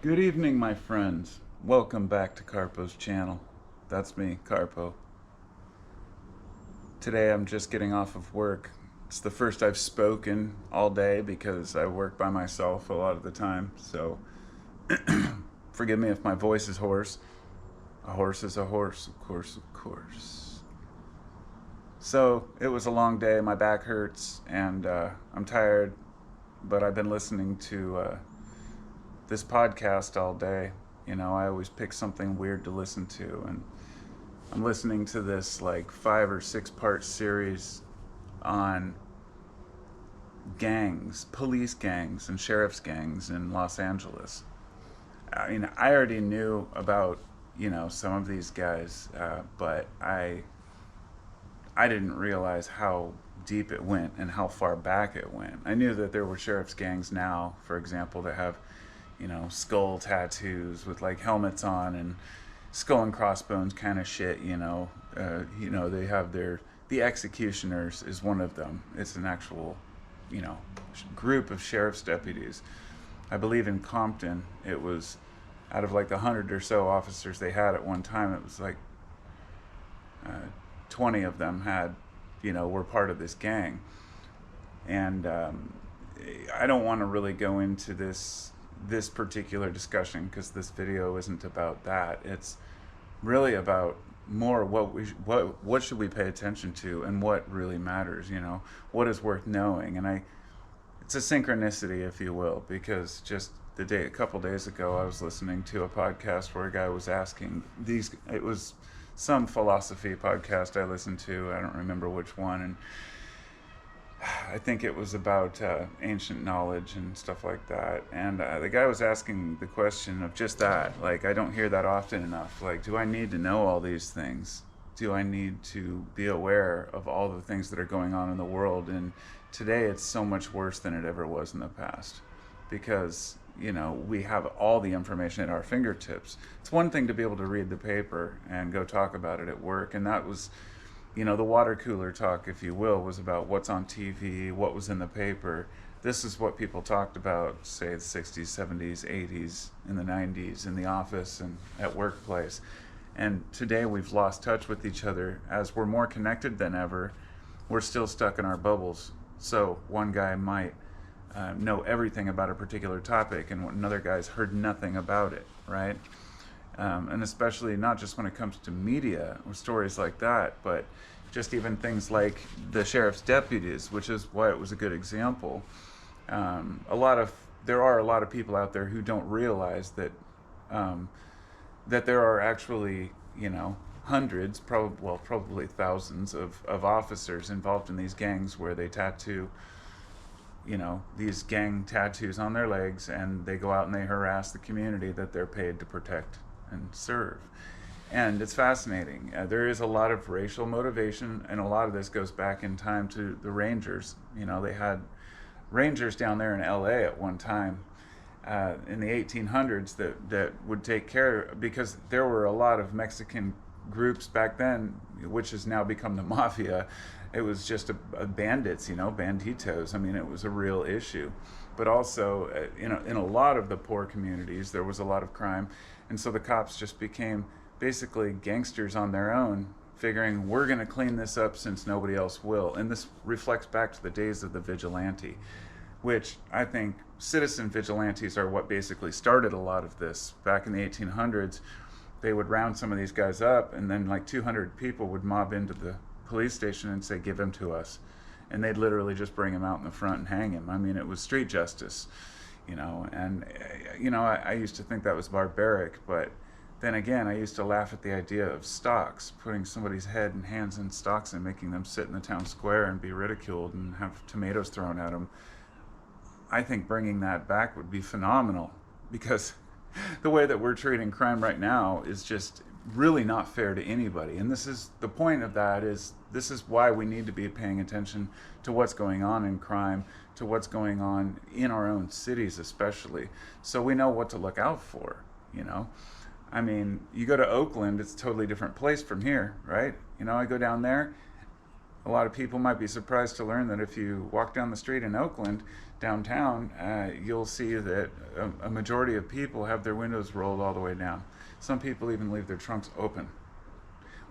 Good evening, my friends. Welcome back to Carpo's channel. That's me, Carpo. Today I'm just getting off of work. It's the first I've spoken all day because I work by myself a lot of the time, so forgive me if my voice is hoarse. A horse is a horse, of course, of course. So, it was a long day, my back hurts, and I'm tired, but I've been listening to this podcast all day. You know, I always pick something weird to listen to, and I'm listening to this like 5 or 6 part series on gangs, police gangs, and sheriff's gangs in Los Angeles. I mean, I already knew about some of these guys, but I didn't realize how deep it went and how far back it went. I knew that there were sheriff's gangs now, for example, that have skull tattoos with like helmets on and skull and crossbones kind of shit. They have the executioners is one of them. It's an actual, you know, group of sheriff's deputies. I believe in Compton, it was out of like the 100 or so officers they had at one time. It was like 20 of them were part of this gang, and I don't want to really go into this particular discussion because this video isn't about that. It's really about more what should we pay attention to and what really matters. What is worth knowing. And it's a synchronicity, if you will, because just a couple days ago I was listening to a podcast where a guy was asking it was some philosophy podcast I listened to. I don't remember which one, and I think it was about ancient knowledge and stuff like that. And the guy was asking the question of just that. Like, I don't hear that often enough. Like, do I need to know all these things? Do I need to be aware of all the things that are going on in the world? And today it's so much worse than it ever was in the past, because we have all the information at our fingertips. It's one thing to be able to read the paper and go talk about it at work, and that was the water cooler talk, if you will, was about what's on TV, what was in the paper. This is what people talked about, say, the 60s, 70s, 80s, in the 90s, in the office and at workplace. And today we've lost touch with each other. As we're more connected than ever, we're still stuck in our bubbles. So one guy might know everything about a particular topic, and another guy's heard nothing about it, right? And especially not just when it comes to media or stories like that, but just even things like the sheriff's deputies, which is why it was a good example. There are a lot of people out there who don't realize that that there are actually hundreds, probably thousands of officers involved in these gangs where they tattoo these gang tattoos on their legs, and they go out and they harass the community that they're paid to protect and serve. And it's fascinating. There is a lot of racial motivation, and a lot of this goes back in time to the Rangers. They had Rangers down there in LA at one time in the 1800s that would take care, because there were a lot of Mexican groups back then, which has now become the mafia. It was just a bandits, banditos. I mean, it was a real issue. But also, in a lot of the poor communities, there was a lot of crime. And so the cops just became basically gangsters on their own, figuring we're going to clean this up since nobody else will. And this reflects back to the days of the vigilante, which I think citizen vigilantes are what basically started a lot of this. Back in the 1800s, they would round some of these guys up, and then like 200 people would mob into the police station and say, give him to us. And they'd literally just bring him out in the front and hang him. I mean, it was street justice, and I used to think that was barbaric, but then again, I used to laugh at the idea of stocks, putting somebody's head and hands in stocks and making them sit in the town square and be ridiculed and have tomatoes thrown at them. I think bringing that back would be phenomenal, because the way that we're treating crime right now is just really not fair to anybody. And this is the point of that, is this is why we need to be paying attention to what's going on in crime, to what's going on in our own cities especially, so we know what to look out for. I mean, you go to Oakland, it's a totally different place from here, right? I go down there, a lot of people might be surprised to learn that if you walk down the street in Oakland, downtown, you'll see that a majority of people have their windows rolled all the way down. Some people even leave their trunks open.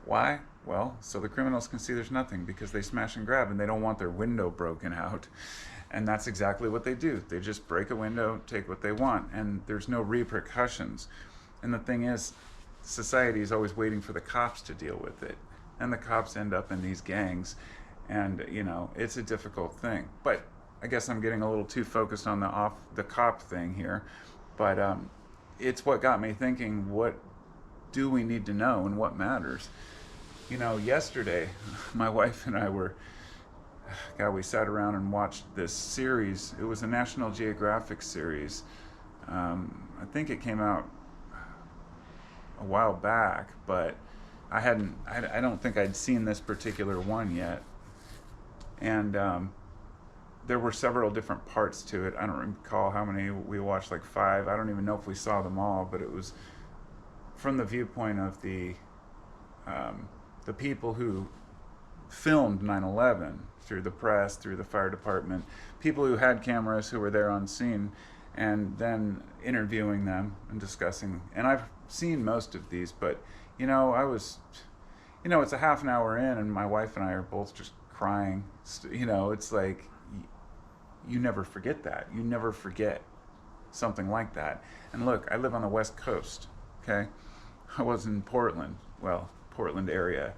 Why? Well, so the criminals can see there's nothing, because they smash and grab and they don't want their window broken out. And that's exactly what they do. They just break a window, take what they want, and there's no repercussions. And the thing is, society is always waiting for the cops to deal with it. And the cops end up in these gangs, and it's a difficult thing. But I guess I'm getting a little too focused on the cop thing here. But it's what got me thinking, what do we need to know and what matters? Yesterday, my wife and I we sat around and watched this series. It was a National Geographic series. I think it came out a while back, but I don't think I'd seen this particular one yet. And there were several different parts to it. I don't recall how many we watched, like 5. I don't even know if we saw them all, but it was from the viewpoint of the people who filmed 9/11, through the press, through the fire department, people who had cameras, who were there on scene, and then interviewing them and discussing. And I've seen most of these, but it's a half an hour in, and my wife and I are both just crying. It's like, you never forget that. You never forget something like that. And look, I live on the West Coast, okay? I was in Portland area.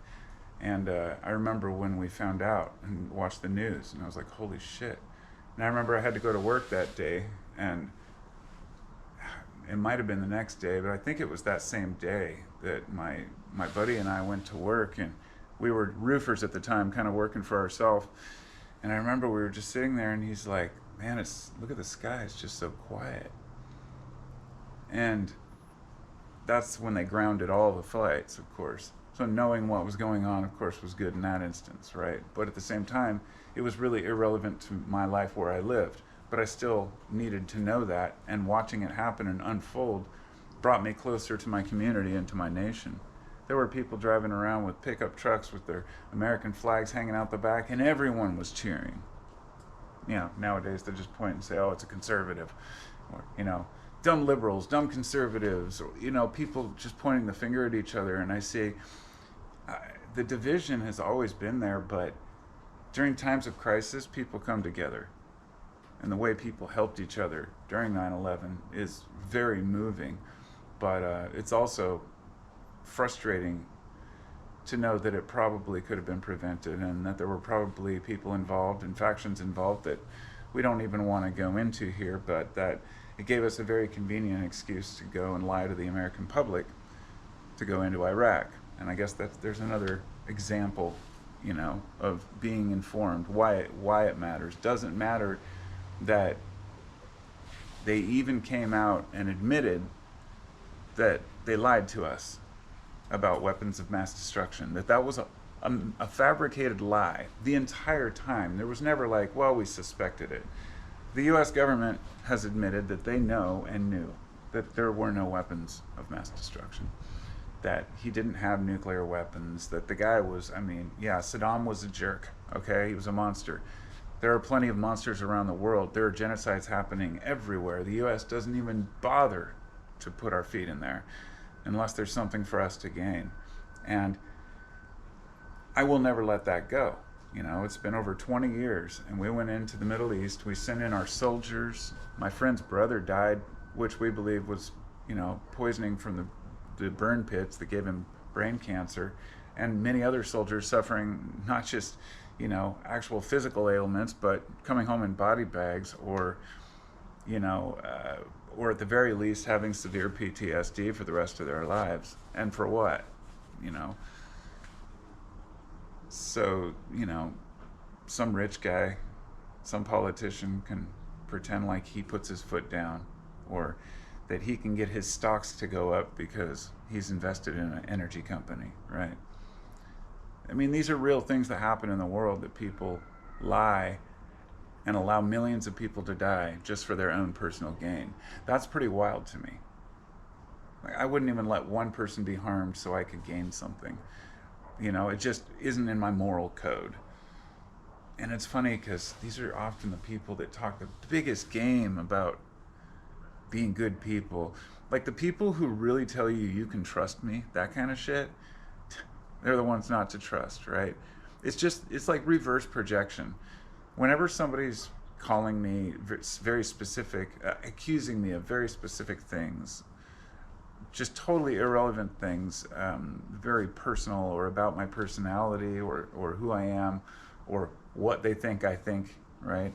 And I remember when we found out and watched the news, and I was like, holy shit. And I remember I had to go to work that day, and it might have been the next day, but I think it was that same day that my buddy and I went to work, and we were roofers at the time, kind of working for ourselves. And I remember we were just sitting there, and he's like, man, look at the sky, it's just so quiet. And that's when they grounded all the flights, of course. So knowing what was going on, of course, was good in that instance, right? But at the same time, it was really irrelevant to my life where I lived. But I still needed to know that, and watching it happen and unfold brought me closer to my community and to my nation. There were people driving around with pickup trucks with their American flags hanging out the back, and everyone was cheering. Nowadays they just point and say, oh, it's a conservative. Or, dumb liberals, dumb conservatives, or, people just pointing the finger at each other. And I say, the division has always been there, but during times of crisis, people come together. And the way people helped each other during 9/11 is very moving. But it's also frustrating to know that it probably could have been prevented, and that there were probably people involved and factions involved that we don't even want to go into here, but that it gave us a very convenient excuse to go and lie to the American public to go into Iraq. And I guess there's another example, of being informed, why it matters. Doesn't matter that they even came out and admitted that they lied to us about weapons of mass destruction, that was a fabricated lie the entire time. There was never like, well, we suspected it. The U.S. government has admitted that they know and knew that there were no weapons of mass destruction, that he didn't have nuclear weapons, that the guy was, Saddam was a jerk, okay? He was a monster. There are plenty of monsters around the world. There are genocides happening everywhere. The U.S. doesn't even bother to put our feet in there unless there's something for us to gain. And I will never let that go. It's been over 20 years, and we went into the Middle East. We sent in our soldiers. My friend's brother died, which we believe was, poisoning from the burn pits that gave him brain cancer, and many other soldiers suffering not just, actual physical ailments, but coming home in body bags, or at the very least having severe PTSD for the rest of their lives. And for what? So, some rich guy, some politician can pretend like he puts his foot down, or that he can get his stocks to go up because he's invested in an energy company, right? These are real things that happen in the world, that people lie and allow millions of people to die just for their own personal gain. That's pretty wild to me. I wouldn't even let one person be harmed so I could gain something. It just isn't in my moral code. And it's funny because these are often the people that talk the biggest game about being good people. Like the people who really tell you you can trust me, that kind of shit, they're the ones not to trust, right? It's like reverse projection. Whenever somebody's calling me very specific, accusing me of very specific things, just totally irrelevant things, very personal or about my personality or who I am or what they think I think, right?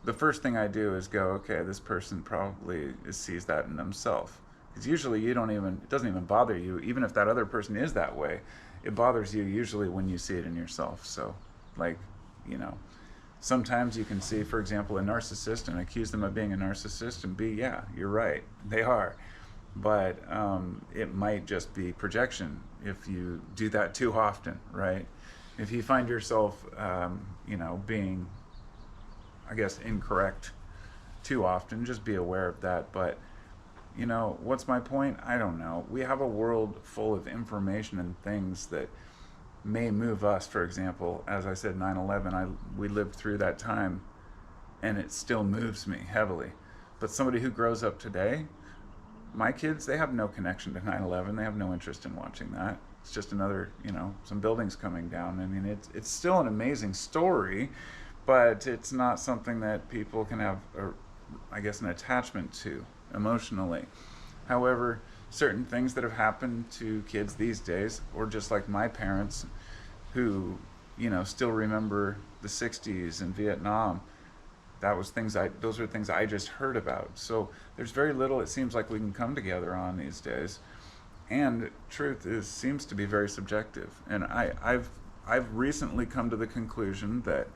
The first thing I do is go, okay, this person probably sees that in themselves. Because usually it doesn't even bother you, even if that other person is that way. It bothers you usually when you see it in yourself. So, like, you know, sometimes you can see, for example, a narcissist and accuse them of being a narcissist and be, yeah, you're right, they are. But it might just be projection if you do that too often, right? If you find yourself, being, I guess, incorrect too often, just be aware of that. But, what's my point? I don't know. We have a world full of information and things that may move us. For example, as I said, 9/11, we lived through that time, and it still moves me heavily. But somebody who grows up today, my kids, they have no connection to 9/11. They have no interest in watching that. It's just another, some buildings coming down. I mean, it's still an amazing story, but it's not something that people can have, an attachment to emotionally. However, certain things that have happened to kids these days, or just like my parents who, still remember the 60s and Vietnam, those are things I just heard about. So there's very little it seems like we can come together on these days. And truth seems to be very subjective. And I've recently come to the conclusion that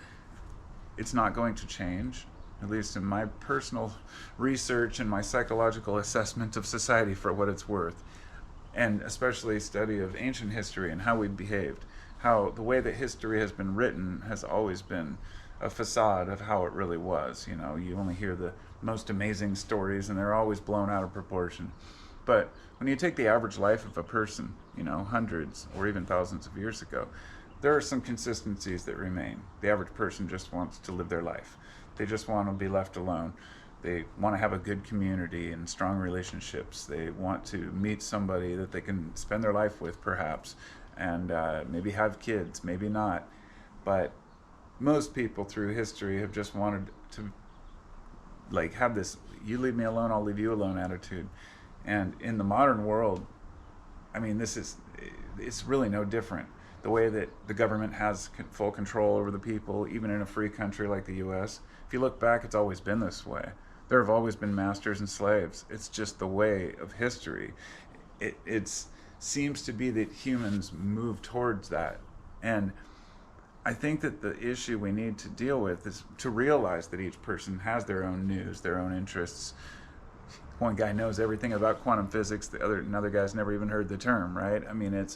it's not going to change, at least in my personal research and my psychological assessment of society for what it's worth, and especially study of ancient history and how we behaved, how the way that history has been written has always been a facade of how it really was. You only hear the most amazing stories and they're always blown out of proportion. But when you take the average life of a person, hundreds or even thousands of years ago, there are some consistencies that remain. The average person just wants to live their life. They just want to be left alone. They want to have a good community and strong relationships. They want to meet somebody that they can spend their life with, perhaps, and maybe have kids, maybe not. But most people through history have just wanted to have this you leave me alone, I'll leave you alone attitude. And in the modern world, I mean, it's really no different. The way that the government has full control over the people, even in a free country like the US, if you look back, it's always been this way. There have always been masters and slaves. It's just the way of history. It seems to be that humans move towards that. And I think that the issue we need to deal with is to realize that each person has their own news, their own interests. One guy knows everything about quantum physics, another guy's never even heard the term, right? I mean,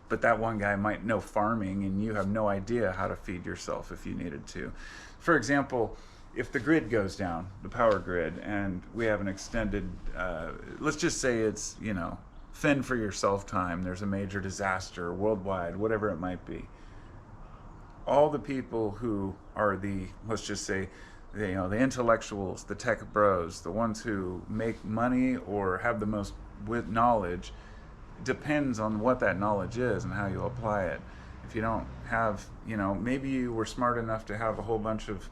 but that one guy might know farming and you have no idea how to feed yourself if you needed to. For example, if the grid goes down, the power grid, and we have an extended, let's just say it's, fend for yourself time, there's a major disaster worldwide, whatever it might be. All the people who are let's just say, the intellectuals, the tech bros, the ones who make money or have the most knowledge, depends on what that knowledge is and how you apply it. If you don't have, maybe you were smart enough to have a whole bunch of,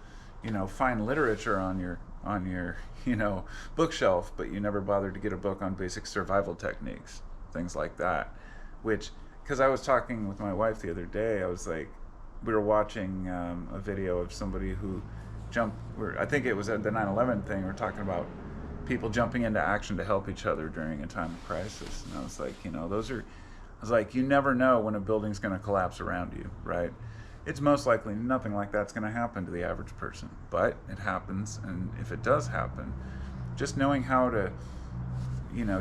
fine literature on your, bookshelf, but you never bothered to get a book on basic survival techniques, things like that. Because I was talking with my wife the other day, I was like, we were watching a video of somebody who I think it was at the 9/11 thing, we're talking about people jumping into action to help each other during a time of crisis. And I was like, you never know when a building's going to collapse around you, right? It's most likely nothing like that's going to happen to the average person, but it happens. And if it does happen, just knowing how to,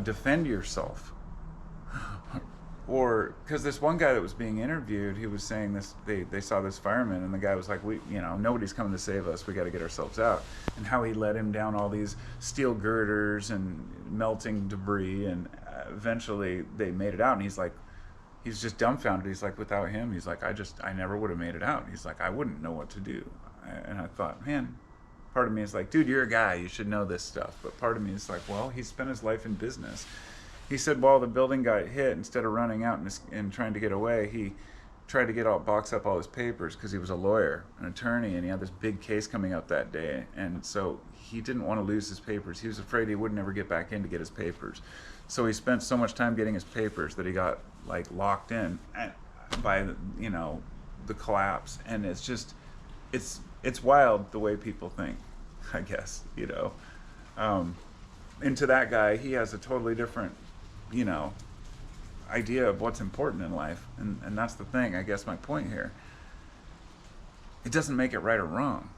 defend yourself. Or, because this one guy that was being interviewed, he was saying this, they saw this fireman, and the guy was like, nobody's coming to save us, we got to get ourselves out. And how he led him down all these steel girders and melting debris, and eventually they made it out, and he's like, he's just dumbfounded. He's like, without him, he's like, I never would have made it out. He's like, I wouldn't know what to do. And I thought, man, part of me is like, dude, you're a guy, you should know this stuff. But part of me is like, well, he spent his life in business. He said while the building got hit, instead of running out and trying to get away, he tried to box up all his papers because he was a lawyer, an attorney, and he had this big case coming up that day. And so he didn't want to lose his papers. He was afraid he would never get back in to get his papers. So he spent so much time getting his papers that he got like locked in by the collapse. And it's just it's wild the way people think, I guess, and to that guy, he has a totally different idea of what's important in life. And that's the thing, I guess my point here. It doesn't make it right or wrong.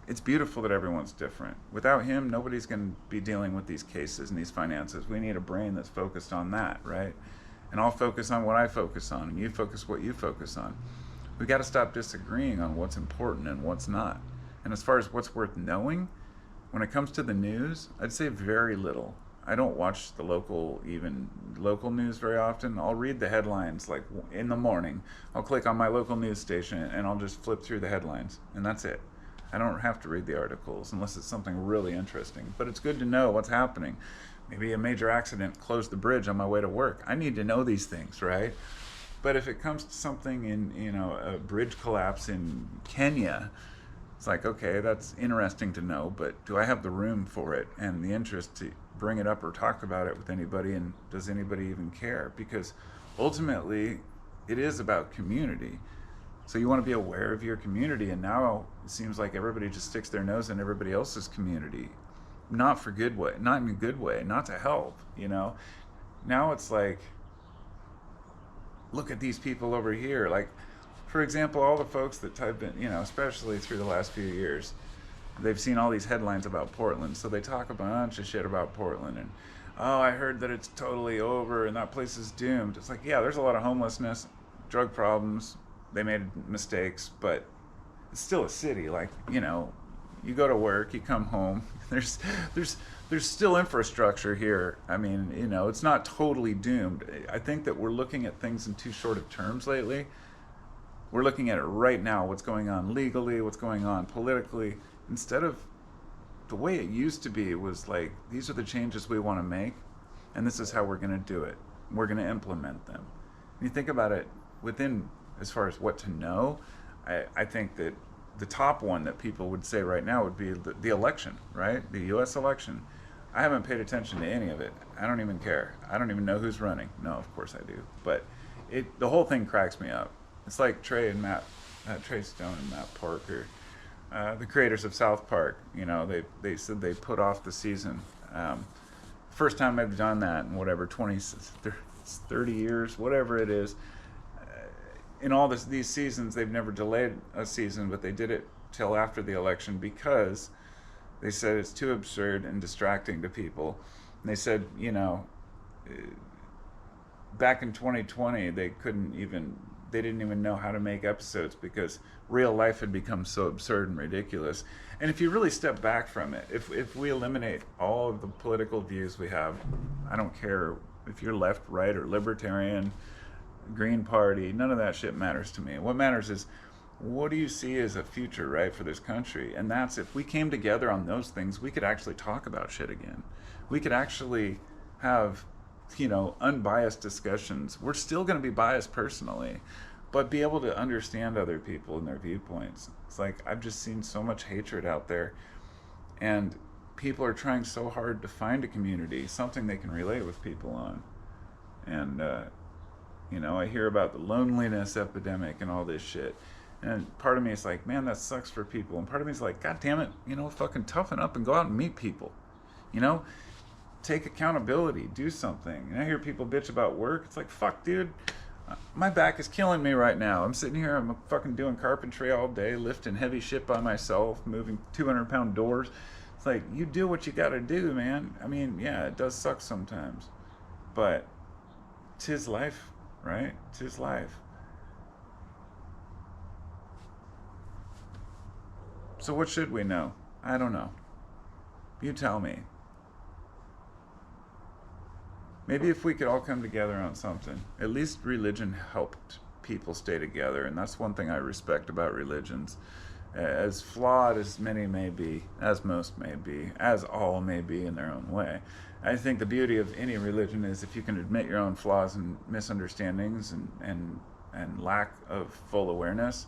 It's beautiful that everyone's different. Without him, nobody's going to be dealing with these cases and these finances. We need a brain that's focused on that, right? And I'll focus on what I focus on, and you focus what you focus on. We got to stop disagreeing on what's important and what's not. And as far as what's worth knowing, when it comes to the news, I'd say very little. I don't watch the local news very often. I'll read the headlines like in the morning. I'll click on my local news station and I'll just flip through the headlines, and that's it. I don't have to read the articles unless it's something really interesting. But it's good to know what's happening. Maybe a major accident closed the bridge on my way to work. I need to know these things, right? But if it comes to something in, a bridge collapse in Kenya, it's like, okay, that's interesting to know, but do I have the room for it and the interest to bring it up or talk about it with anybody, and does anybody even care? Because ultimately, it is about community. So you want to be aware of your community, and now it seems like everybody just sticks their nose in everybody else's community. Not for good way, not in a good way, not to help, Now it's like, look at these people over here. Like, for example, all the folks that type in, especially through the last few years, they've seen all these headlines about Portland, so they talk a bunch of shit about Portland, and I heard that it's totally over and that place is doomed. It's like, yeah, there's a lot of homelessness, drug problems, they made mistakes, but it's still a city. Like, you go to work, you come home, there's still infrastructure here. I mean, it's not totally doomed. I think that we're looking at things in too short of terms lately. We're looking at it right now, what's going on legally, what's going on politically, instead of the way it used to be was like, these are the changes we want to make, and this is how we're going to do it. We're going to implement them. When you think about it within, as far as what to know, I think that the top one that people would say right now would be the election, right? The U.S. election. I haven't paid attention to any of it. I don't even care. I don't even know who's running. No, of course I do. But the whole thing cracks me up. It's like Trey Stone and Matt Parker, the creators of South Park. They said they put off the season. First time I've done that in 30 years, whatever it is. In all these seasons, they've never delayed a season, but they did it till after the election because they said it's too absurd and distracting to people. And they said, back in 2020, they didn't even know how to make episodes because real life had become so absurd and ridiculous. And if you really step back from it, if we eliminate all of the political views we have, I don't care if you're left, right, or libertarian, Green Party, none of that shit matters to me. What matters is, what do you see as a future, right, for this country? And that's, if we came together on those things, we could actually talk about shit again. We could actually have, unbiased discussions. We're still going to be biased personally, but be able to understand other people and their viewpoints. It's like, I've just seen so much hatred out there, and people are trying so hard to find a community, something they can relate with people on. And, I hear about the loneliness epidemic and all this shit. And part of me is like, man, that sucks for people. And part of me is like, God damn it, fucking toughen up and go out and meet people. Take accountability, do something. And I hear people bitch about work. It's like, fuck, dude, my back is killing me right now. I'm sitting here, I'm fucking doing carpentry all day, lifting heavy shit by myself, moving 200-pound doors. It's like, you do what you gotta do, man. I mean, yeah, it does suck sometimes. But 'tis life, right? 'Tis life. So what should we know? I don't know. You tell me. maybe if we could all come together on something. At least religion helped people stay together, and that's one thing I respect about religions. As flawed as many may be, as most may be, as all may be in their own way, I think the beauty of any religion is if you can admit your own flaws and misunderstandings and lack of full awareness.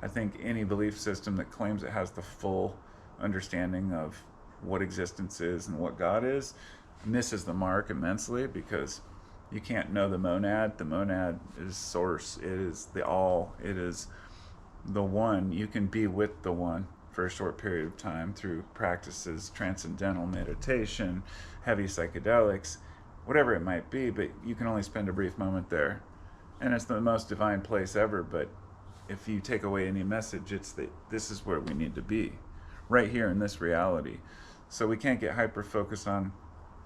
I think any belief system that claims it has the full understanding of what existence is and what God is misses the mark immensely, because you can't know the monad. The monad is source. It is the all. It is the one. You can be with the one for a short period of time through practices, transcendental meditation, heavy psychedelics, whatever it might be, but you can only spend a brief moment there. And it's the most divine place ever, but if you take away any message, it's that this is where we need to be, right here in this reality. So we can't get hyper focused on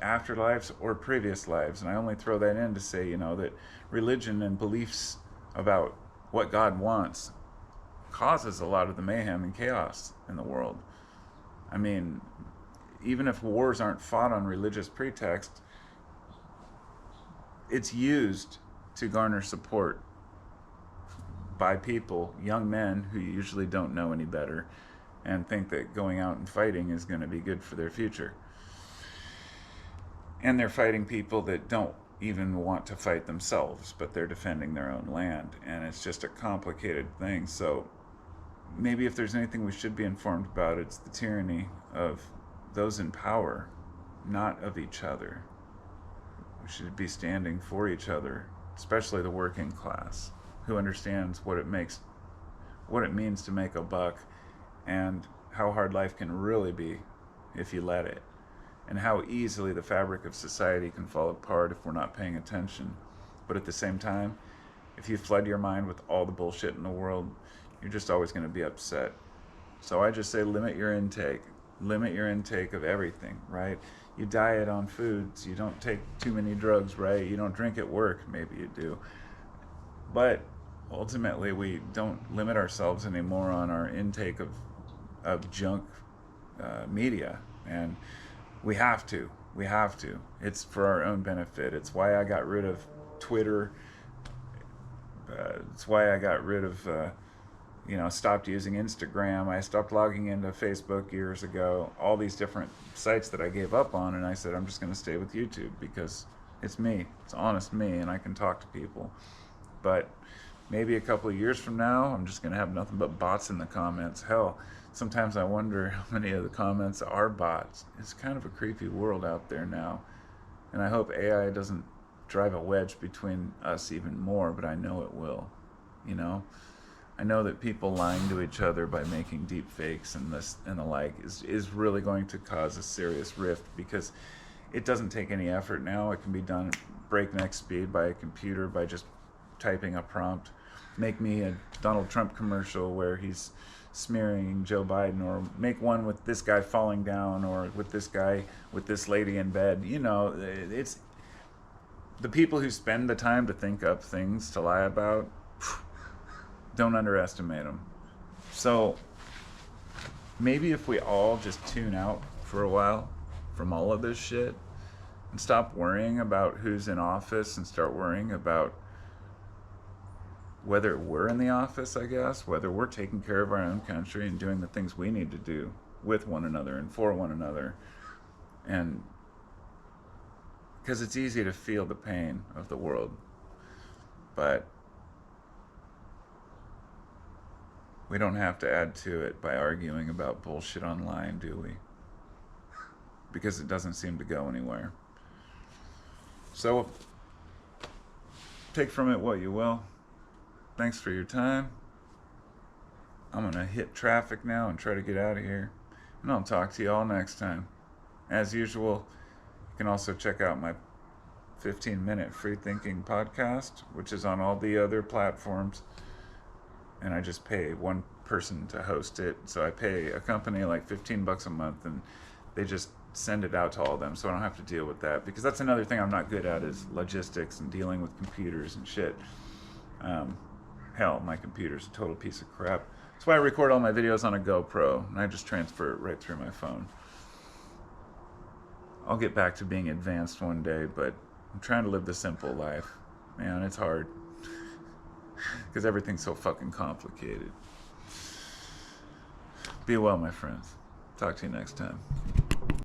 afterlives or previous lives. And I only throw that in to say, that religion and beliefs about what God wants causes a lot of the mayhem and chaos in the world. I mean, even if wars aren't fought on religious pretext, it's used to garner support by people, young men who usually don't know any better and think that going out and fighting is going to be good for their future. And they're fighting people that don't even want to fight themselves, but they're defending their own land. And it's just a complicated thing. So maybe if there's anything we should be informed about, it's the tyranny of those in power, not of each other. We should be standing for each other, especially the working class, who understands what it means to make a buck, and how hard life can really be if you let it, and how easily the fabric of society can fall apart if we're not paying attention. But at the same time, if you flood your mind with all the bullshit in the world, you're just always going to be upset. So I just say limit your intake of everything, right? You diet on foods, you don't take too many drugs, right? You don't drink at work, maybe you do. But ultimately, we don't limit ourselves anymore on our intake of junk media. And we have to. It's for our own benefit. It's why I got rid of Twitter. It's why I got rid of, stopped using Instagram. I stopped logging into Facebook years ago. All these different sites that I gave up on, and I said, I'm just going to stay with YouTube because it's me. It's honest me, and I can talk to people. But maybe a couple of years from now, I'm just going to have nothing but bots in the comments. Hell, sometimes I wonder how many of the comments are bots. It's kind of a creepy world out there now. And I hope AI doesn't drive a wedge between us even more, but I know it will. I know that people lying to each other by making deep fakes and this and the like is really going to cause a serious rift, because it doesn't take any effort now. It can be done at breakneck speed by a computer, by just typing a prompt. Make me a Donald Trump commercial where he's smearing Joe Biden, or make one with this guy falling down, or with this guy with this lady in bed. It's the people who spend the time to think up things to lie about. Don't underestimate them. So maybe if we all just tune out for a while from all of this shit and stop worrying about who's in office and start worrying about whether we're in the office, I guess, whether we're taking care of our own country and doing the things we need to do with one another and for one another. And because it's easy to feel the pain of the world, but we don't have to add to it by arguing about bullshit online, do we? Because it doesn't seem to go anywhere. So take from it what you will. Thanks for your time. I'm going to hit traffic now and try to get out of here. And I'll talk to you all next time. As usual, you can also check out my 15-minute free thinking podcast, which is on all the other platforms. And I just pay one person to host it. So I pay a company like $15 a month, and they just send it out to all of them, so I don't have to deal with that. Because that's another thing I'm not good at, is logistics and dealing with computers and shit. Hell, my computer's a total piece of crap. That's why I record all my videos on a GoPro, and I just transfer it right through my phone. I'll get back to being advanced one day, but I'm trying to live the simple life. Man, it's hard. Because everything's so fucking complicated. Be well, my friends. Talk to you next time.